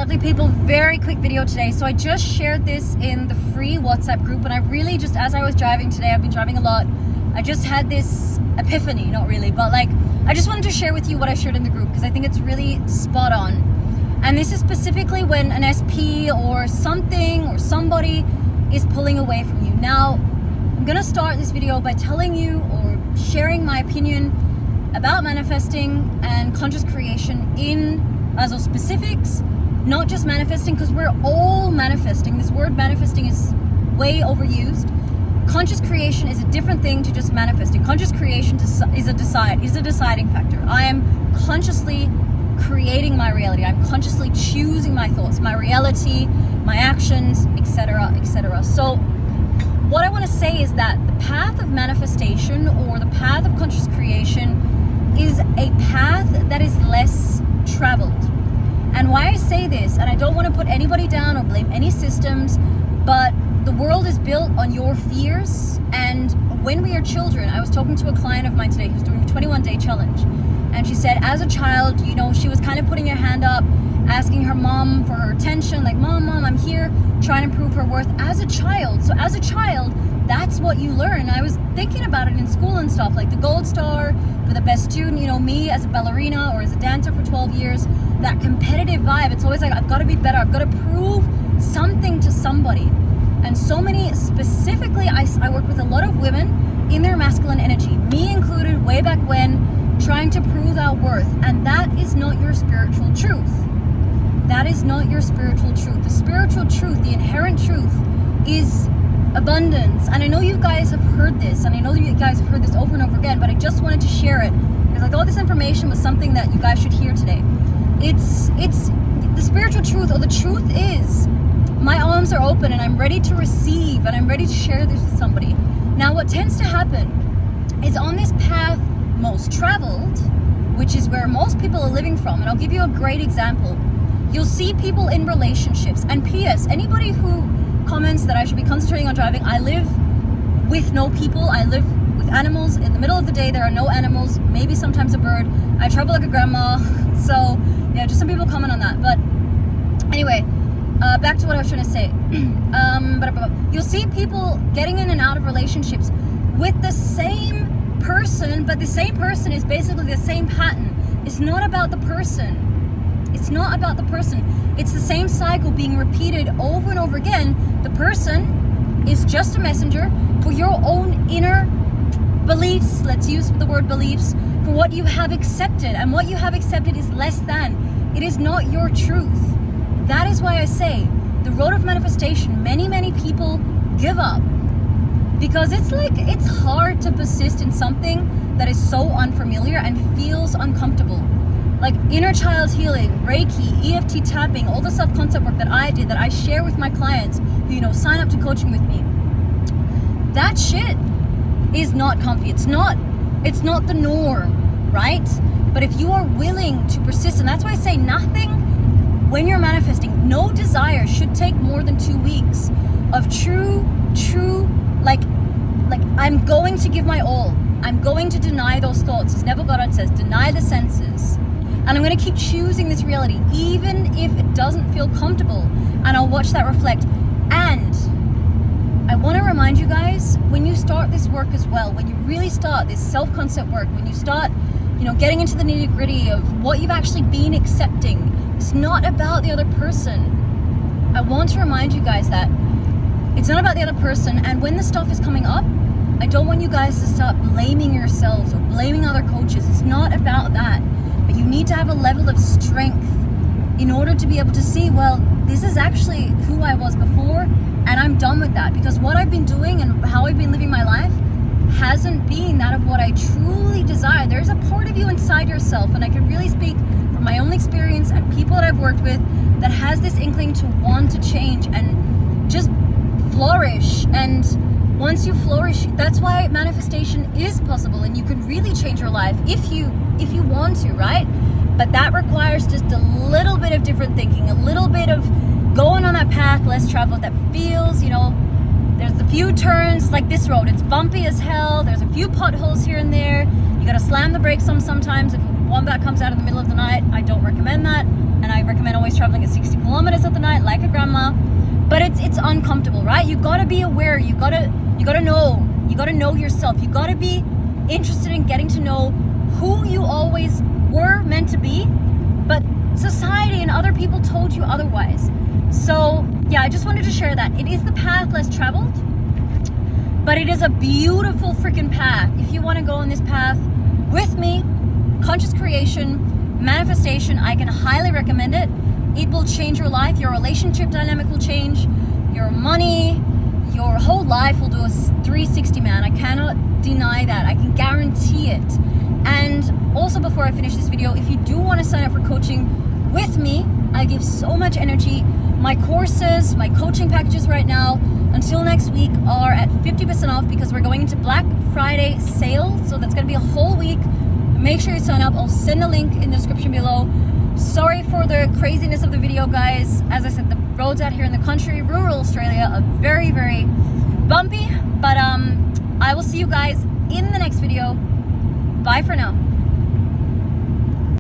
lovely people, very quick video today. So I just shared this in the free WhatsApp group, and I really just, as I was driving today, I've been driving a lot, I just had this epiphany, not really, but like, I just wanted to share with you what I shared in the group because I think it's really spot on. And this is specifically when an SP or something or somebody is pulling away from you. Now, I'm gonna start this video by telling you or sharing my opinion about manifesting and conscious creation in as of specifics, not just manifesting, because we're all manifesting. This word manifesting is way overused. Conscious creation is a different thing to just manifesting. Conscious creation is a deciding factor. I am consciously creating my reality. I'm consciously choosing my thoughts, my reality, my actions, etc., etc. So what I want to say is that the path of manifestation or the path of conscious creation is a path that is less traveled. And why I say this, and I don't want to put anybody down or blame any systems, but the world is built on your fears. And when we are children, I was talking to a client of mine today who's doing a 21-day challenge, and she said as a child, you know, she was kind of putting her hand up, asking her mom for her attention, like, mom, I'm here, trying to prove her worth as a child. So as a child, that's what you learn. I was thinking about it in school and stuff, like the gold star for the best student, you know, me as a ballerina or as a dancer for 12 years, that competitive vibe. It's always like, I've got to be better. I've got to prove something to somebody. And so many, specifically, I work with a lot of women in their masculine energy, me included, way back when, trying to prove our worth. And that is not your spiritual truth. That is not your spiritual truth. The spiritual truth, the inherent truth is abundance. And I know you guys have heard this, and I know you guys have heard this over and over again, but I just wanted to share it because I thought this information was something that you guys should hear today. It's the spiritual truth, or the truth is, my arms are open and I'm ready to receive and I'm ready to share this with somebody. Now, what tends to happen is on this path most traveled, which is where most people are living from, and I'll give you a great example. You'll see people in relationships, and P.S. anybody who comments that I should be concentrating on driving, I live with no people, I live with animals. In the middle of the day there are no animals, maybe sometimes a bird. I travel like a grandma, so yeah, just some people comment on that. But anyway, back to what I was trying to say. You'll see people getting in and out of relationships with the same person, but the same person is basically the same pattern. It's not about the person. It's not about the person. It's the same cycle being repeated over and over again. The person is just a messenger for your own inner beliefs. Let's use the word beliefs for what you have accepted. And what you have accepted is less than. It is not your truth. That is why I say the road of manifestation, many people give up. Because it's hard to persist in something that is so unfamiliar and feels uncomfortable. Like inner child healing, Reiki, EFT tapping, all the self-concept work that I did, that I share with my clients who, you know, sign up to coaching with me. That shit is not comfy. It's not the norm, right? But if you are willing to persist, and that's why I say nothing when you're manifesting, no desire should take more than 2 weeks of true, like I'm going to give my all. I'm going to deny those thoughts. As Neville Goddard says, deny the senses. And I'm going to keep choosing this reality, even if it doesn't feel comfortable. And I'll watch that reflect. And I want to remind you guys, when you start this work as well, when you really start this self-concept work, when you start, you know, getting into the nitty-gritty of what you've actually been accepting, it's not about the other person. I want to remind you guys that it's not about the other person. And when the stuff is coming up, I don't want you guys to start blaming yourselves or blaming other coaches. It's not about that. But you need to have a level of strength in order to be able to see, well, this is actually who I was before, and I'm done with that. Because what I've been doing and how I've been living my life hasn't been that of what I truly desire. There's a part of you inside yourself, and I can really speak from my own experience and people that I've worked with, that has this inkling to want to change and just flourish. And once you flourish, that's why manifestation is possible, and you can really change your life if you want to, right? But that requires just a little bit of different thinking, a little bit of going on that path less traveled that feels, you know, there's a few turns like this road. It's bumpy as hell. There's a few potholes here and there. You got to slam the brakes sometimes. If one that comes out in the middle of the night, I don't recommend that. And I recommend always traveling at 60 kilometers kilometers of the night like a grandma, but it's uncomfortable, right? You gotta be aware. You gotta know yourself. You gotta be interested in getting to know who you always were meant to be, but society and other people told you otherwise. So yeah, I just wanted to share that. It is the path less traveled, but it is a beautiful freaking path. If you want to go on this path with me, conscious creation, manifestation, I can highly recommend it. It will change your life. Your relationship dynamic will change. Your money, your whole life will do a 360, man. I cannot deny that. I can guarantee it. And also, before I finish this video, if you do want to sign up for coaching with me, I give so much energy. My courses, my coaching packages right now, until next week, are at 50% off because we're going into Black Friday sale. So that's going to be a whole week. Make sure you sign up. I'll send a link in the description below. Sorry for the craziness of the video, guys. As I said, the roads out here in the country, rural Australia, are very, very bumpy. But I will see you guys in the next video. Bye for now.